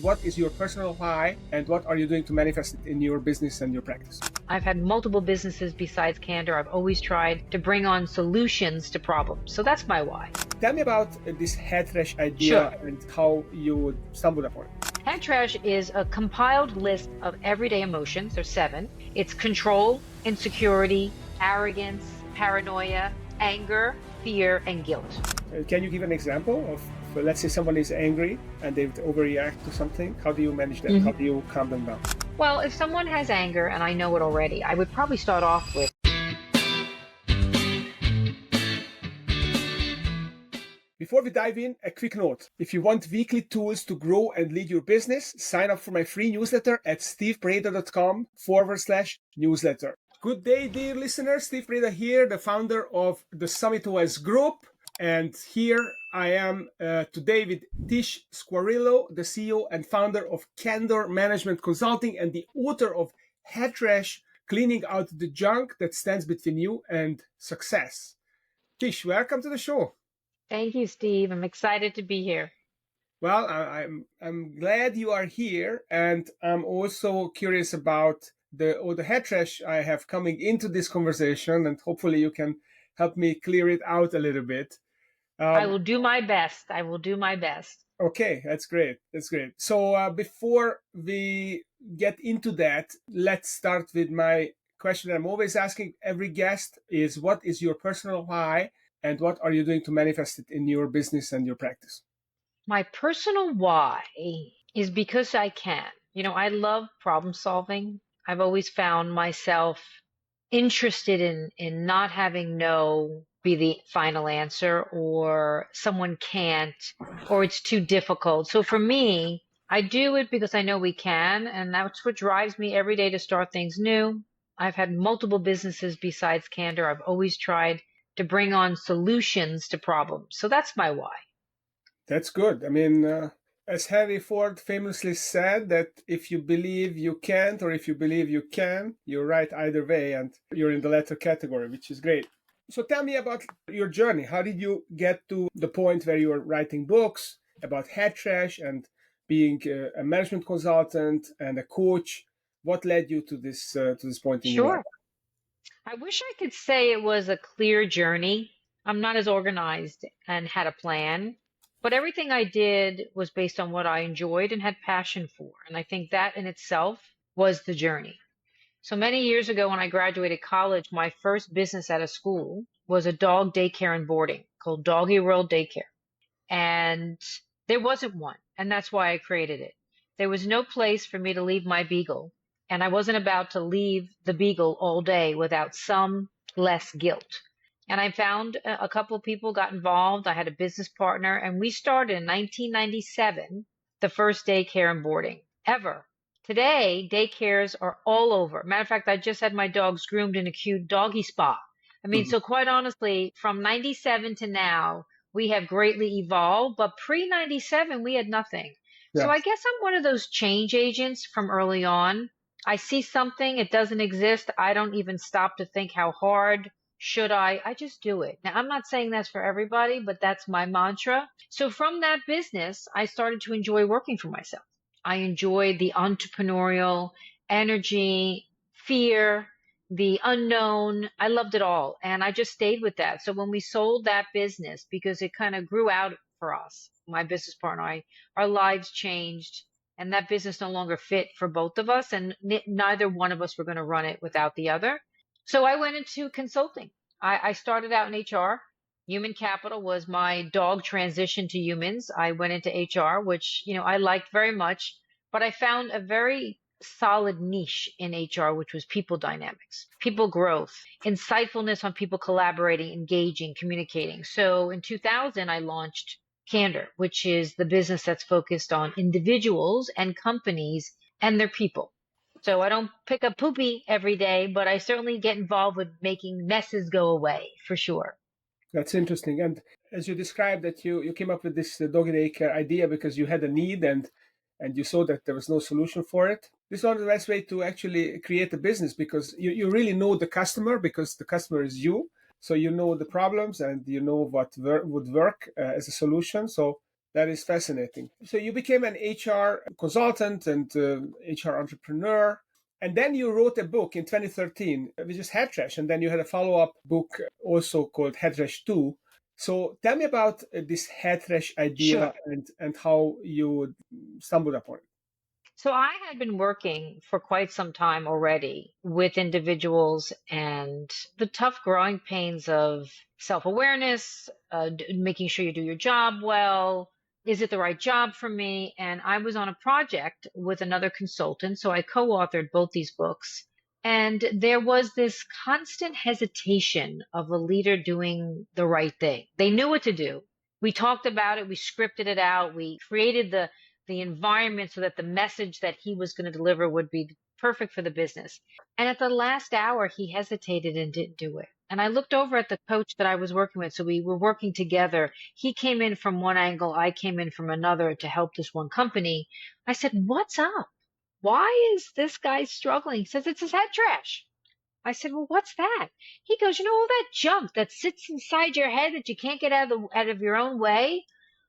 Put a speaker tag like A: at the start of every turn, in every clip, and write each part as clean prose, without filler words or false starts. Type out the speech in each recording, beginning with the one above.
A: What is your personal why and what are you doing to manifest it in your business and your practice?
B: I've had multiple businesses besides CANDOR. I've always tried to bring on solutions to problems. So that's my why.
A: Tell me about this Headtrash idea
B: Sure.
A: and how you stumbled upon it.
B: Headtrash is a compiled list of everyday emotions. There's 7. It's control, insecurity, arrogance, paranoia, anger, fear, and guilt.
A: Can you give an example of, let's say someone is angry and they overreact to something? How do you manage that? How do you calm them down?
B: Well, if someone has anger, and I know it already, I would probably start off with,
A: Before we dive in, a quick note. If you want weekly tools to grow and lead your business, sign up for my free newsletter at stevepreda.com/newsletter. Good day, dear listeners. Steve Preda here, the founder of the Summit OS Group. And here I am today with Tish Squillaro, the CEO and founder of CANDOR Management Consulting and the author of Headtrash, Cleaning Out the Junk That Stands Between You and Success. Tish, welcome to the show.
B: Thank you, Steve. I'm excited to be here.
A: Well, I'm glad you are here, and I'm also curious about the Headtrash I have coming into this conversation, and hopefully you can help me clear it out a little bit.
B: I will do my best. I will do my best.
A: Okay, that's great. That's great. So before we get into that, let's start with my question that I'm always asking every guest is, what is your personal why and what are you doing to manifest it in your business and your practice?
B: My personal why is because I can. I love problem solving. I've always found myself interested in not having no be the final answer, or someone can't, or it's too difficult. So for me, I do it because I know we can, and that's what drives me every day to start things new. I've had multiple businesses besides CANDOR. I've always tried to bring on solutions to problems. So that's my why.
A: That's good. I mean, as Henry Ford famously said, that if you believe you can't or if you believe you can, you're right either way, and you're in the latter category, which is great. So tell me about your journey. How did you get to the point where you were writing books about Headtrash and being a management consultant and a coach? What led you to this point in your life?
B: Sure. I wish I could say it was a clear journey. I'm not as organized and had a plan, but everything I did was based on what I enjoyed and had passion for. And I think that in itself was the journey. So many years ago, when I graduated college, my first business at a school was a dog daycare and boarding called Doggy World Daycare. And there wasn't one. And that's why I created it. There was no place for me to leave my beagle. And I wasn't about to leave the beagle all day without some less guilt. And I found a couple of people got involved. I had a business partner, and we started in 1997, the first daycare and boarding ever. Today, daycares are all over. Matter of fact, I just had my dogs groomed in a cute doggy spa. I mean, so quite honestly, from 97 to now, we have greatly evolved, but pre-97, we had nothing.
A: Yeah.
B: So I guess I'm one of those change agents from early on. I see something, it doesn't exist. I don't even stop to think how hard should I just do it. Now, I'm not saying that's for everybody, but that's my mantra. So from that business, I started to enjoy working for myself. I enjoyed the entrepreneurial energy, fear, the unknown. I loved it all. And I just stayed with that. So when we sold that business, because it kind of grew out for us, my business partner and I, our lives changed, and that business no longer fit for both of us. And neither one of us were going to run it without the other. So I went into consulting. I started out in HR. Human capital was my dog transition to humans. I went into HR, which, I liked very much, but I found a very solid niche in HR, which was people dynamics, people growth, insightfulness on people collaborating, engaging, communicating. So in 2000, I launched CANDOR, which is the business that's focused on individuals and companies and their people. So I don't pick up poopy every day, but I certainly get involved with making messes go away, for sure.
A: That's interesting. And as you described that you came up with this doggy daycare idea because you had a need and you saw that there was no solution for it. This is one of the best way to actually create a business, because you really know the customer, because the customer is you. So you know the problems and you know what would work as a solution. So That is fascinating. So you became an HR consultant and HR entrepreneur. And then you wrote a book in 2013, which is Headtrash. And then you had a follow-up book also called Headtrash 2. So tell me about this Headtrash idea
B: Sure.
A: and how you stumbled upon it.
B: So I had been working for quite some time already with individuals and the tough growing pains of self-awareness, making sure you do your job well. Is it the right job for me? And I was on a project with another consultant, so I co-authored both these books. And there was this constant hesitation of a leader doing the right thing. They knew what to do. We talked about it, we scripted it out, we created the environment so that the message that he was going to deliver would be perfect for the business. And at the last hour, he hesitated and didn't do it. And I looked over at the coach that I was working with. So we were working together. He came in from one angle, I came in from another to help this one company. I said, "What's up? Why is this guy struggling?" He says, "It's his head trash." I said, "Well, what's that?" He goes, "All that junk that sits inside your head that you can't get out of your own way."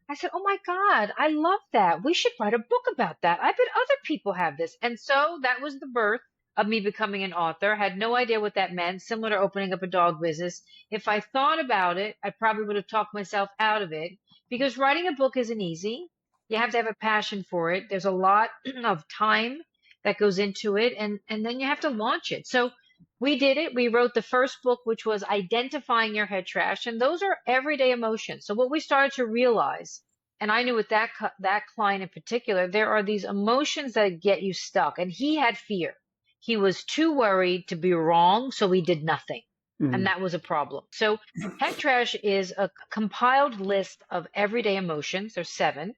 B: I said, "Oh my God, I love that. We should write a book about that. I bet other people have this." And so that was the birth of me becoming an author. Had no idea what that meant, similar to opening up a dog business. If I thought about it, I probably would have talked myself out of it because writing a book isn't easy. You have to have a passion for it. There's a lot of time that goes into it, and then you have to launch it. So we did it. We wrote the first book, which was identifying your head trash. And those are everyday emotions. So what we started to realize, and I knew with that client in particular, there are these emotions that get you stuck. And he had fear. He was too worried to be wrong, so he did nothing. And that was a problem. So head trash is a compiled list of everyday emotions. There's 7.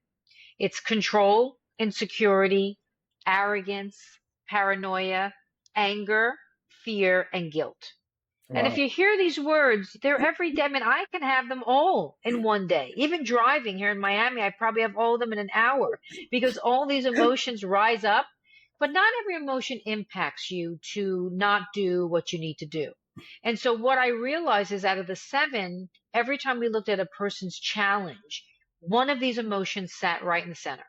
B: It's control, insecurity, arrogance, paranoia, anger, fear, and guilt. And if
A: Wow.
B: you hear these words, they're every day. I mean, I can have them all in one day. Even driving here in Miami, I probably have all of them in an hour because all these emotions rise up. But not every emotion impacts you to not do what you need to do. And so what I realized is out of the 7, every time we looked at a person's challenge, one of these emotions sat right in the center.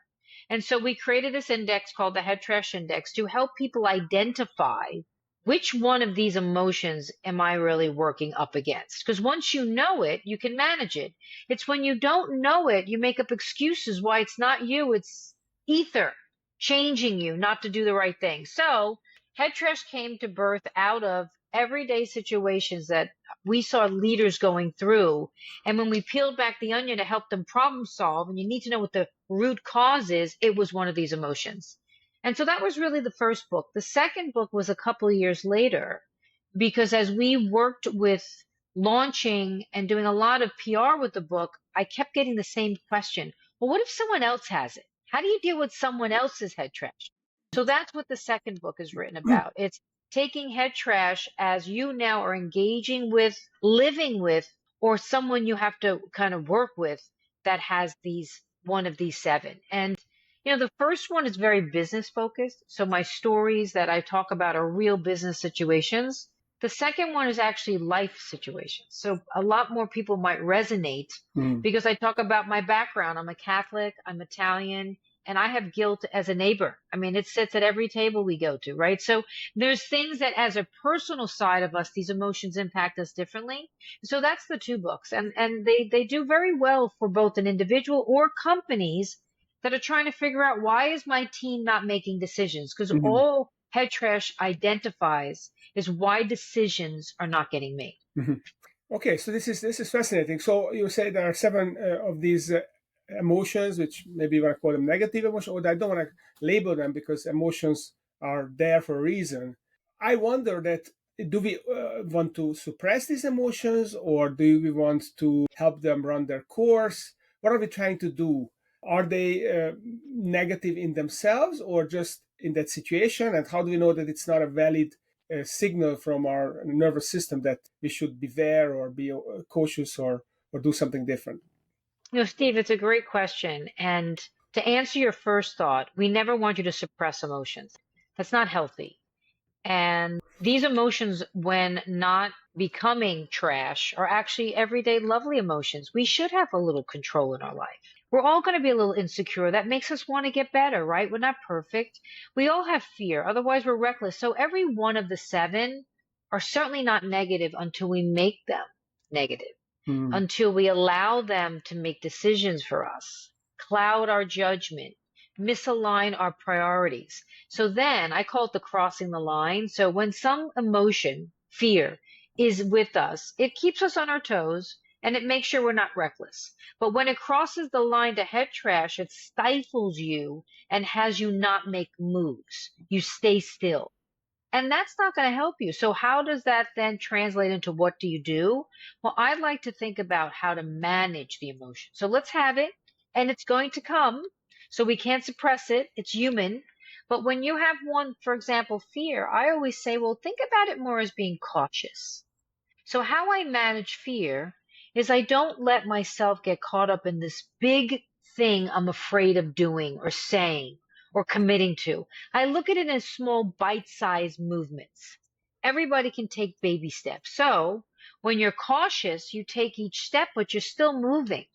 B: And so we created this index called the Head Trash Index to help people identify which one of these emotions am I really working up against? Because once you know it, you can manage it. It's when you don't know it, you make up excuses why it's not you, it's ether changing you not to do the right thing. So head trash came to birth out of everyday situations that we saw leaders going through. And when we peeled back the onion to help them problem solve, and you need to know what the root cause is, it was one of these emotions. And so that was really the first book. The second book was a couple of years later, because as we worked with launching and doing a lot of PR with the book, I kept getting the same question. Well, what if someone else has it? How do you deal with someone else's head trash? So that's what the second book is written about. It's taking head trash as you now are engaging with, living with, or someone you have to kind of work with that has these one of these 7. And the first one is very business focused. So my stories that I talk about are real business situations. The second one is actually life situations. So a lot more people might resonate
A: Mm.
B: because I talk about my background. I'm a Catholic, I'm Italian, and I have guilt as a neighbor. I mean, it sits at every table we go to, right? So there's things that as a personal side of us, these emotions impact us differently. So that's the 2 books. And they do very well for both an individual or companies that are trying to figure out, why is my team not making decisions? Because
A: Mhm.
B: all head trash identifies is why decisions are not getting made.
A: Mhm. Okay, so this is fascinating. So you say there are 7 of these emotions, which maybe you want to call them negative emotions, or I don't want to label them because emotions are there for a reason. I wonder that, do we want to suppress these emotions, or do we want to help them run their course? What are we trying to do? Are they negative in themselves or just in that situation? And how do we know that it's not a valid signal from our nervous system that we should beware or be cautious or do something different?
B: Steve, it's a great question. And to answer your first thought, we never want you to suppress emotions. That's not healthy. And these emotions, when not becoming trash, are actually everyday lovely emotions. We should have a little control in our life. We're all going to be a little insecure. That makes us want to get better, right? We're not perfect. We all have fear. Otherwise, we're reckless. So every one of the seven are certainly not negative until we make them negative, until we allow them to make decisions for us, cloud our judgment, misalign our priorities. So then I call it the crossing the line. So when some emotion, fear, is with us, it keeps us on our toes and it makes sure we're not reckless. But when it crosses the line to head trash, it stifles you and has you not make moves. You stay still. And that's not going to help you. So how does that then translate into what do you do? Well, I'd like to think about how to manage the emotion. So let's have it, and it's going to come. So we can't suppress it. It's human. But when you have one, for example, fear, I always say, well, think about it more as being cautious. So how I manage fear is I don't let myself get caught up in this big thing I'm afraid of doing or saying or committing to. I look at it in small bite-sized movements. Everybody can take baby steps. So when you're cautious, you take each step, but you're still moving.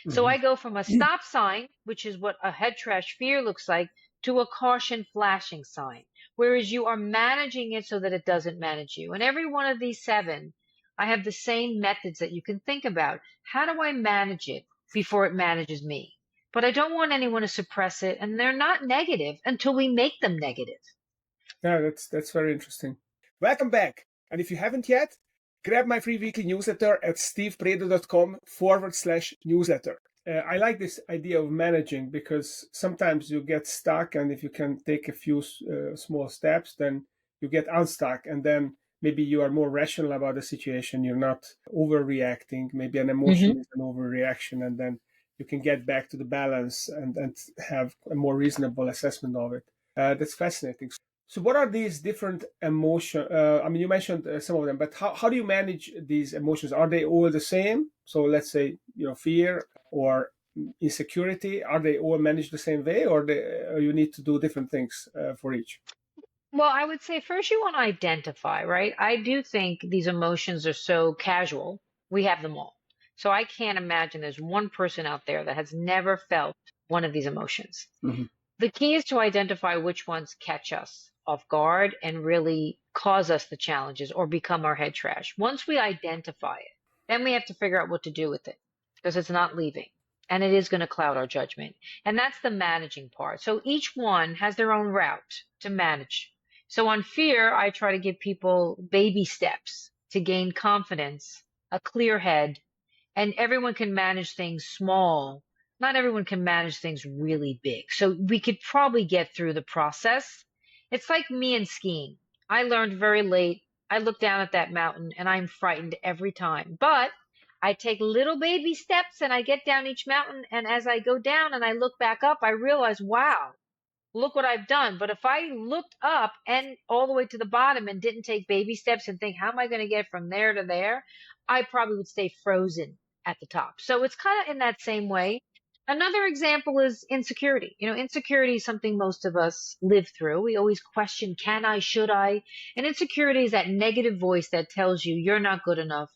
B: So I go from a stop sign, which is what a head trash fear looks like, to a caution flashing sign, whereas you are managing it so that it doesn't manage you. And every one of these seven, I have the same methods that you can think about. How do I manage it before it manages me? But I don't want anyone to suppress it, and they're not negative until we make them negative.
A: Yeah, that's very interesting. Welcome back. And if you haven't yet, grab my free weekly newsletter at stevepredo.com/newsletter. I like this idea of managing because sometimes you get stuck, and if you can take a few small steps, then you get unstuck, and then maybe you are more rational about the situation. You're not overreacting. Maybe an emotion is an overreaction, and then you can get back to the balance and have a more reasonable assessment of it. That's fascinating. So what are these different emotions? I mean, you mentioned some of them, but how do you manage these emotions? Are they all the same? So let's say, fear or insecurity, are they all managed the same way, or you need to do different things for each?
B: Well, I would say first you want to identify, right? I do think these emotions are so casual. We have them all. So I can't imagine there's one person out there that has never felt one of these emotions. The key is to identify which ones catch us off guard and really cause us the challenges or become our head trash. Once we identify it, then we have to figure out what to do with it because it's not leaving and it is going to cloud our judgment. And that's the managing part. So each one has their own route to manage. So on fear, I try to give people baby steps to gain confidence, a clear head, and everyone can manage things small. Not everyone can manage things really big. So we could probably get through the process. It's like me and skiing. I learned very late. I look down at that mountain and I'm frightened every time. But I take little baby steps and I get down each mountain. And as I go down and I look back up, I realize, wow, look what I've done. But if I looked up and all the way to the bottom and didn't take baby steps and think, how am I going to get from there to there? I probably would stay frozen at the top. So it's kind of in that same way. Another example is insecurity. Insecurity is something most of us live through. We always question, can I, should I? And insecurity is that negative voice that tells you you're not good enough.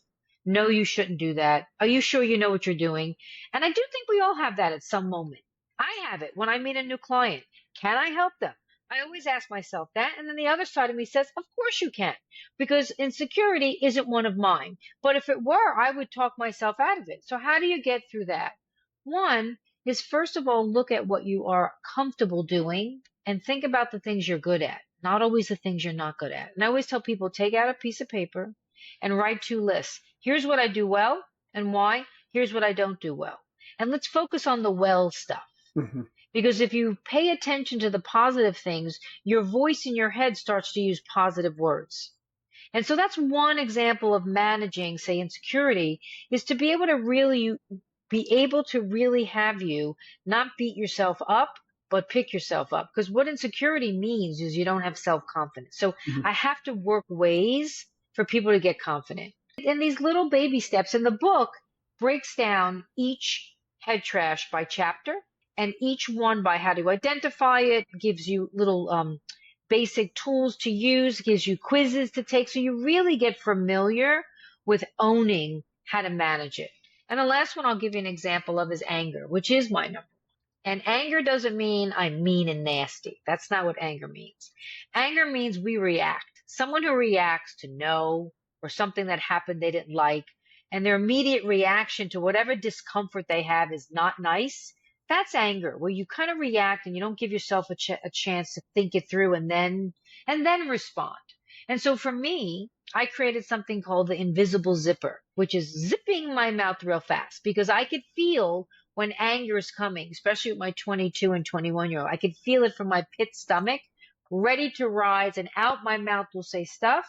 B: No, you shouldn't do that. Are you sure you know what you're doing? And I do think we all have that at some moment. I have it when I meet a new client. Can I help them? I always ask myself that. And then the other side of me says, of course you can, because insecurity isn't one of mine. But if it were, I would talk myself out of it. So how do you get through that? One is, first of all, look at what you are comfortable doing and think about the things you're good at, not always the things you're not good at. And I always tell people, take out a piece of paper and write 2 lists. Here's what I do well and why. Here's what I don't do well. And let's focus on the well stuff. Because if you pay attention to the positive things, your voice in your head starts to use positive words. And so that's one example of managing, say, insecurity, is to be able to really have you not beat yourself up, but pick yourself up. Because what insecurity means is you don't have self-confidence. So I have to work ways for people to get confident. And these little baby steps in the book breaks down each head trash by chapter, and each one by how to identify it, gives you little basic tools to use, gives you quizzes to take. So you really get familiar with owning how to manage it. And the last one I'll give you an example of is anger, which is my number. And anger doesn't mean I'm mean and nasty. That's not what anger means. Anger means we react. Someone who reacts to no or something that happened they didn't like, and their immediate reaction to whatever discomfort they have is not nice. That's anger, where you kind of react and you don't give yourself a chance to think it through and then respond. And so for me, I created something called the invisible zipper, which is zipping my mouth real fast because I could feel when anger is coming, especially with my 22 and 21-year-old. I could feel it from my pit stomach, ready to rise, and out my mouth will say stuff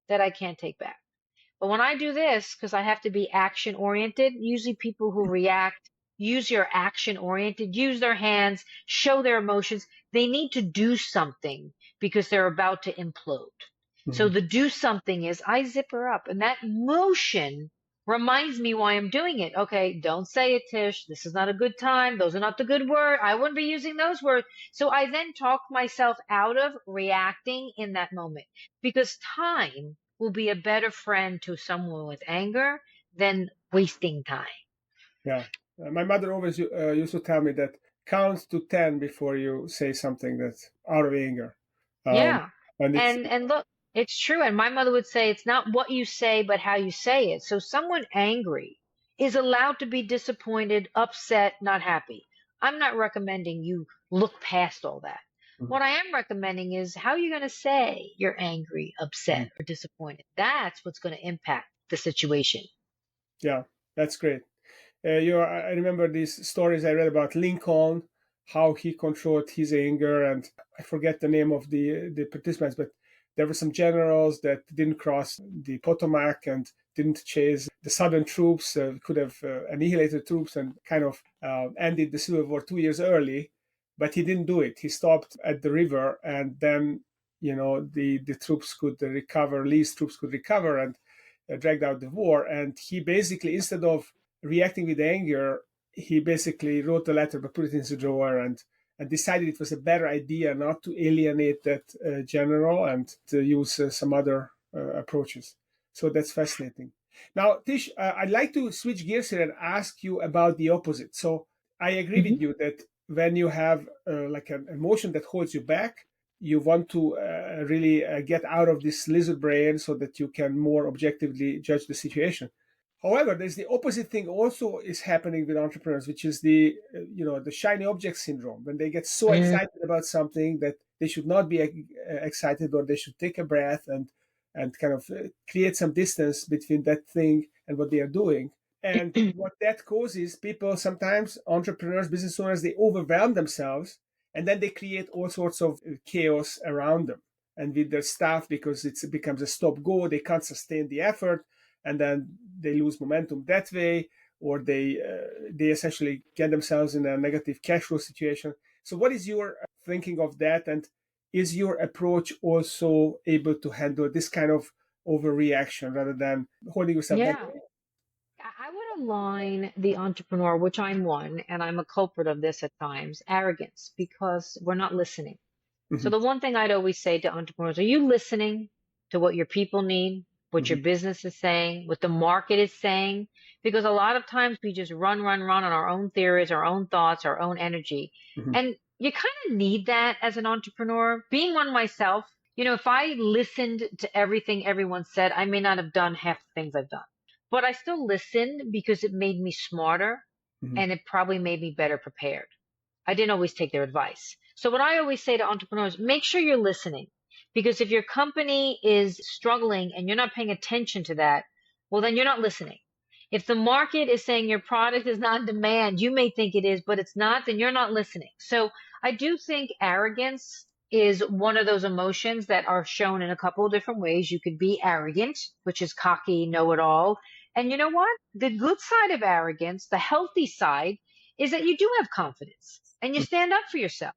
B: that I can't take back. But when I do this, because I have to be action oriented, usually people who react use your action oriented, use their hands, show their emotions. They need to do something because they're about to implode. So
A: Mhm.
B: the do something is I zip her up, and that motion reminds me why I'm doing it. Okay, don't say it, Tish. This is not a good time. Those are not the good word. I wouldn't be using those words. So I then talk myself out of reacting in that moment because time will be a better friend to someone with anger than wasting time.
A: Yeah. My mother always used to tell me that count to 10 before you say something that's out of anger. Um,
B: Yeah.
A: and it's,
B: And look, it's true. And my mother would say it's not what you say, but how you say it. So someone angry is allowed to be disappointed, upset, not happy. I'm not recommending you look past all that.
A: Mhm.
B: What I am recommending is how you're going to say you're angry, upset,
A: Mhm.
B: or disappointed. That's what's going to impact the situation.
A: Yeah, that's great. I remember these stories I read about Lincoln, how he controlled his anger, and I forget the name of the participants, but there were some generals that didn't cross the Potomac and didn't chase the Southern troops, could have annihilated troops and kind of ended the Civil War 2 years early, but he didn't do it. He stopped at the river, and then the troops could recover. Lee's troops could recover and dragged out the war. And he basically, instead of reacting with anger, he basically wrote a letter but put it in the drawer and decided it was a better idea not to alienate that general and to use some other approaches. So that's fascinating. Now, Tish, I'd like to switch gears here and ask you about the opposite. So I agree
B: Hmm.
A: with you that when you have like an emotion that holds you back, you want to really get out of this lizard brain so that you can more objectively judge the situation. However, there's the opposite thing also is happening with entrepreneurs, which is the shiny object syndrome. When they get so excited about something that they should not be excited, or they should take a breath and kind of create some distance between that thing and what they are doing. And what that causes, people sometimes, entrepreneurs, business owners, they overwhelm themselves and then they create all sorts of chaos around them and with their staff because it becomes a stop go. They can't sustain the effort, and then they lose momentum that way, or they essentially get themselves in a negative cash flow situation. So, what is your thinking of that? And is your approach also able to handle this kind of overreaction rather than holding yourself back?
B: Yeah. I would align the entrepreneur, which I'm one, and I'm a culprit of this at times, arrogance, because we're not listening. So
A: Mhm,
B: the one thing I'd always say to entrepreneurs, are you listening to what your people need, what your
A: mhm,
B: business is saying, what the market is saying? Because a lot of times we just run, run, run on our own theories, our own thoughts, our own energy.
A: mhm,
B: And you kind of need that as an entrepreneur. Being one myself, if I listened to everything everyone said, I may not have done half the things I've done. But I still listened because it made me smarter
A: mhm,
B: and it probably made me better prepared. I didn't always take their advice. So what I always say to entrepreneurs, make sure you're listening, because if your company is struggling and you're not paying attention to that, well, then you're not listening. If the market is saying your product is not in demand, you may think it is, but it's not, then you're not listening. So I do think arrogance is one of those emotions that are shown in a couple of different ways. You could be arrogant, which is cocky, know it all. And you know what? The good side of arrogance, the healthy side, is that you do have confidence and you
A: mhm.
B: stand up for yourself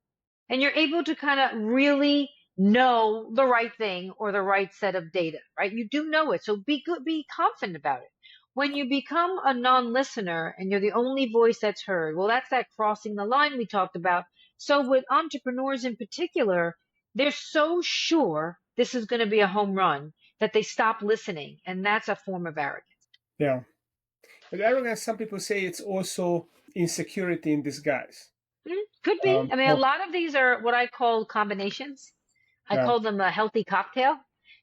B: and you're able to kind of really know the right thing or the right set of data, right? You do know it. So be good, be confident about it. When you become a non-listener and you're the only voice that's heard, well, that's that crossing the line we talked about. So with entrepreneurs in particular, they're so sure this is going to be a home run that they stop listening. And that's a form of arrogance.
A: Yeah. But arrogance, some people say it's also insecurity in disguise.
B: Could be. I mean, a
A: Or,
B: lot of these are what I call combinations. I
A: yeah,
B: call them a healthy cocktail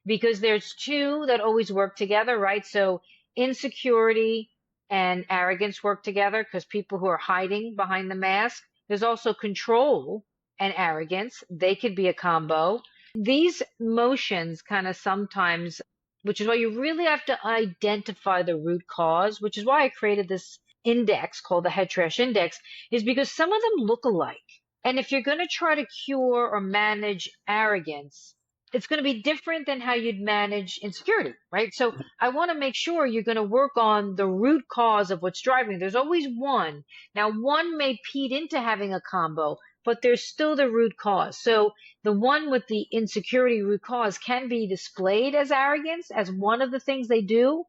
B: because there's two that always work together, right? So insecurity and arrogance work together because people who are hiding behind the mask. There's also control and arrogance. They could be a combo. These emotions kind of sometimes, which is why you really have to identify the root cause, which is why I created this index called the Headtrash Index, is because some of them look alike. And if you're going to try to cure or manage arrogance, it's going to be different than how you'd manage insecurity, right? So I want to make sure you're going to work on the root cause of what's driving. There's always one. Now, one may feed into having a combo, but there's still the root cause. So the one with the insecurity root cause can be displayed as arrogance, as one of the things they do,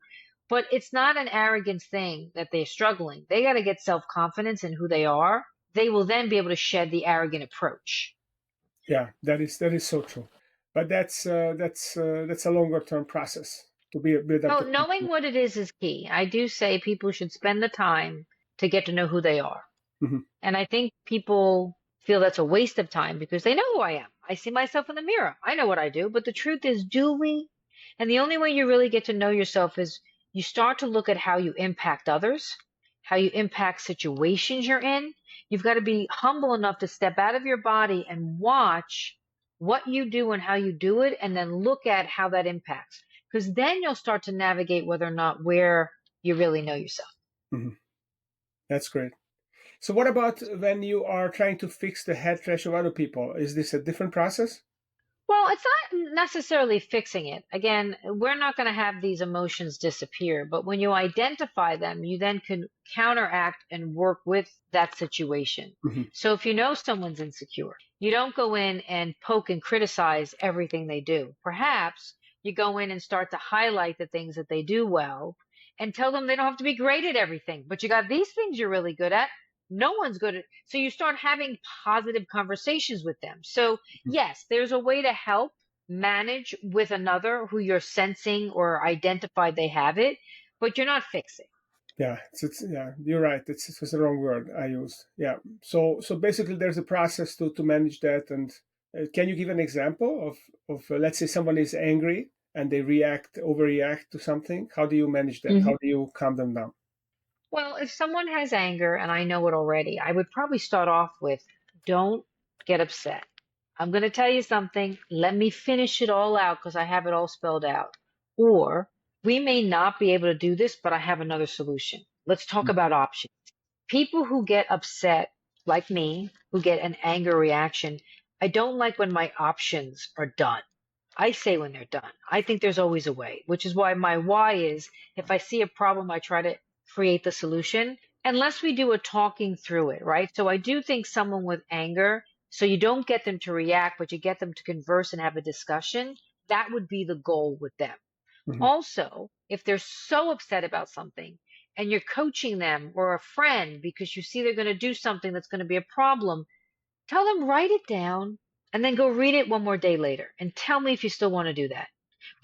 B: but it's not an arrogance thing that they're struggling. They got to get self-confidence in who they are. They will then be able to shed the arrogant approach.
A: yeah, that is so true. But that's a longer term process to build up
B: Oh,
A: the
B: knowing
A: confidence.
B: what it is key. I do say people should spend the time to get to know who they are.
A: Mhm.
B: And I think people feel that's a waste of time because they know who I am. I see myself in the mirror. I know what I do. But the truth is, do we? And the only way you really get to know yourself is you start to look at how you impact others, how you impact situations you're in. You've got to be humble enough to step out of your body and watch what you do and how you do it, and then look at how that impacts. Because then you'll start to navigate whether or not where you really know yourself.
A: Mhm. That's great. So what about when you are trying to fix the head trash of other people? Is this a different process?
B: Well, it's not necessarily fixing it. Again, we're not going to have these emotions disappear, but when you identify them, you then can counteract and work with that situation.
A: Mhm.
B: So if you know someone's insecure, you don't go in and poke and criticize everything they do. Perhaps you go in and start to highlight the things that they do well and tell them they don't have to be great at everything, but you got these things you're really good at. No one's good at. So you start having positive conversations with them. So yes, there's a way to help manage with another who you're sensing or identify they have it, but you're not fixing.
A: Yeah, yeah, you're right. It was the wrong word I used. Yeah. So basically, there's a process to manage that. And can you give an example of let's say someone is angry and they overreact to something? How do you manage that?
B: Mhm.
A: How do you calm them down?
B: Well, if someone has anger and I know it already, I would probably start off with don't get upset. I'm going to tell you something. Let me finish it all out because I have it all spelled out. Or we may not be able to do this, but I have another solution. Let's talk about options. People who get upset, like me, who get an anger reaction, I don't like when my options are done. I say when they're done. I think there's always a way, which is why my why is if I see a problem, I try to create the solution, unless we do a talking through it, right? So I do think someone with anger, so you don't get them to react, but you get them to converse and have a discussion, that would be the goal with them.
A: Mhm.
B: Also, if they're so upset about something and you're coaching them or a friend because you see they're going to do something that's going to be a problem, tell them write it down and then go read it one more day later and tell me if you still want to do that.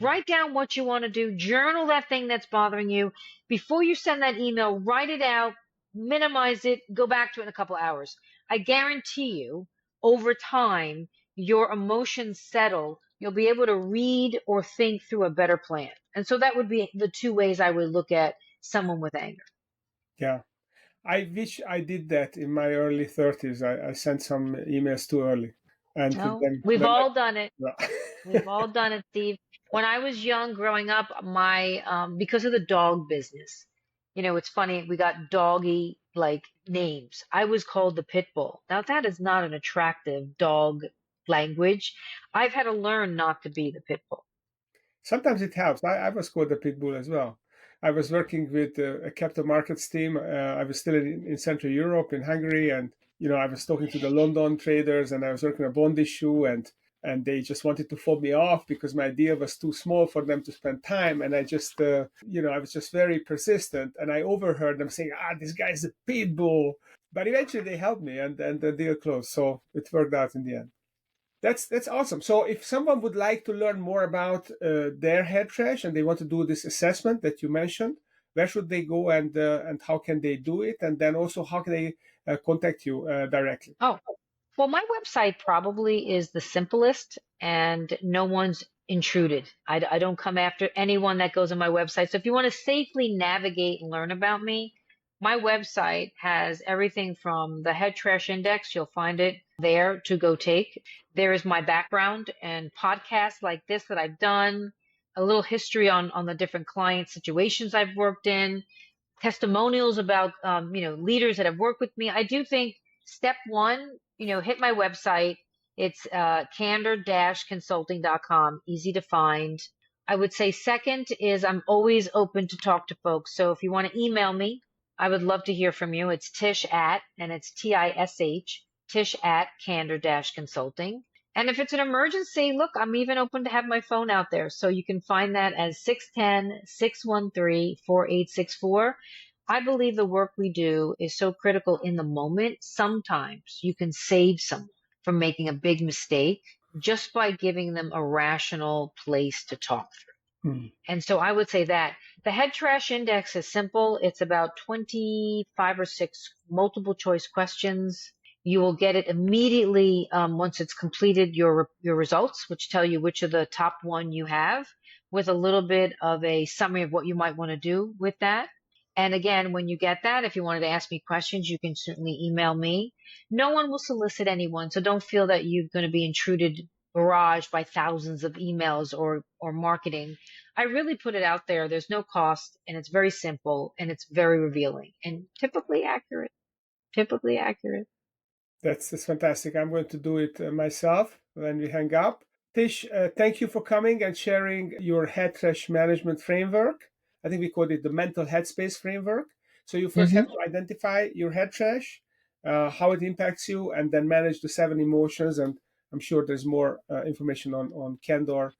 B: Write down what you want to do, journal that thing that's bothering you. Before you send that email, write it out, minimize it, go back to it in a couple hours. I guarantee you, over time, your emotions settle. You'll be able to read or think through a better plan. And so that would be the two ways I would look at someone with anger.
A: Yeah. I wish I did that in my early 30s. I sent some emails too early, and
B: No,
A: then
B: we've
A: when
B: all done it.
A: I,
B: We've all done it, Steve. When I was young, growing up, my because of the dog business, it's funny. We got doggy like names. I was called the pit bull. Now that is not an attractive dog language. I've had to learn not to be the pit bull.
A: sometimes it helps. I was called a pit bull as well. I was working with a capital markets team. I was still in Central Europe, in Hungary, and I was talking to the London traders, and I was working a bond issue, and they just wanted to fob me off because my idea was too small for them to spend time. And I just, I was just very persistent, and I overheard them saying, this guy's a pit bull. But eventually they helped me, and the deal closed. So it worked out in the end. That's awesome. So if someone would like to learn more about their head trash and they want to do this assessment that you mentioned, where should they go, and how can they do it? And then also, how can they contact you directly?
B: Oh, well, my website probably is the simplest and no one's intruded. I don't come after anyone that goes on my website. So if you want to safely navigate and learn about me, my website has everything from the Headtrash Index, you'll find it there to go take. There is my background and podcasts like this that I've done, a little history on the different client situations I've worked in, testimonials about leaders that have worked with me. I do think step one, hit my website. It's candor-consulting.com, easy to find. I would say second is I'm always open to talk to folks. So if you want to email me, I would love to hear from you. It's Tish at, and it's Tish, Tish at candor-consulting. And if it's an emergency, look, I'm even open to have my phone out there. So you can find that as 610-613-4864. I believe the work we do is so critical in the moment. Sometimes you can save someone from making a big mistake just by giving them a rational place to talk through. And so I would say that the Headtrash Index is simple. It's about 25 or 6 multiple choice questions. You will get it immediately once it's completed your results, which tell you which of the top one you have, with a little bit of a summary of what you might want to do with that. And again, when you get that, if you wanted to ask me questions, you can certainly email me. No one will solicit anyone, so don't feel that you're going to be intruded, barraged by thousands of emails or marketing. I really put it out there. There's no cost, and it's very simple, and it's very revealing, and typically accurate. Typically accurate.
A: That's fantastic. I'm going to do it myself when we hang up. Tish, thank you for coming and sharing your Headtrash management framework. I think we called it the Mental Headspace Framework. So you first have to identify your Headtrash, how it impacts you, and then manage the 7 emotions. And I'm sure there's more information on CANDOR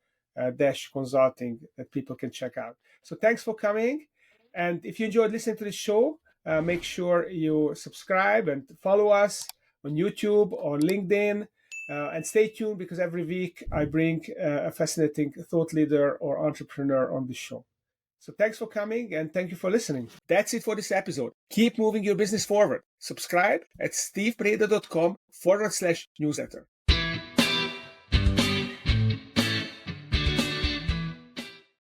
A: consulting that people can check out. So thanks for coming. And if you enjoyed listening to this show, make sure you subscribe and follow us on YouTube, on LinkedIn, and stay tuned because every week I bring a fascinating thought leader or entrepreneur on the show. So thanks for coming and thank you for listening. That's it for this episode. Keep moving your business forward. Subscribe at stevebreda.com/newsletter.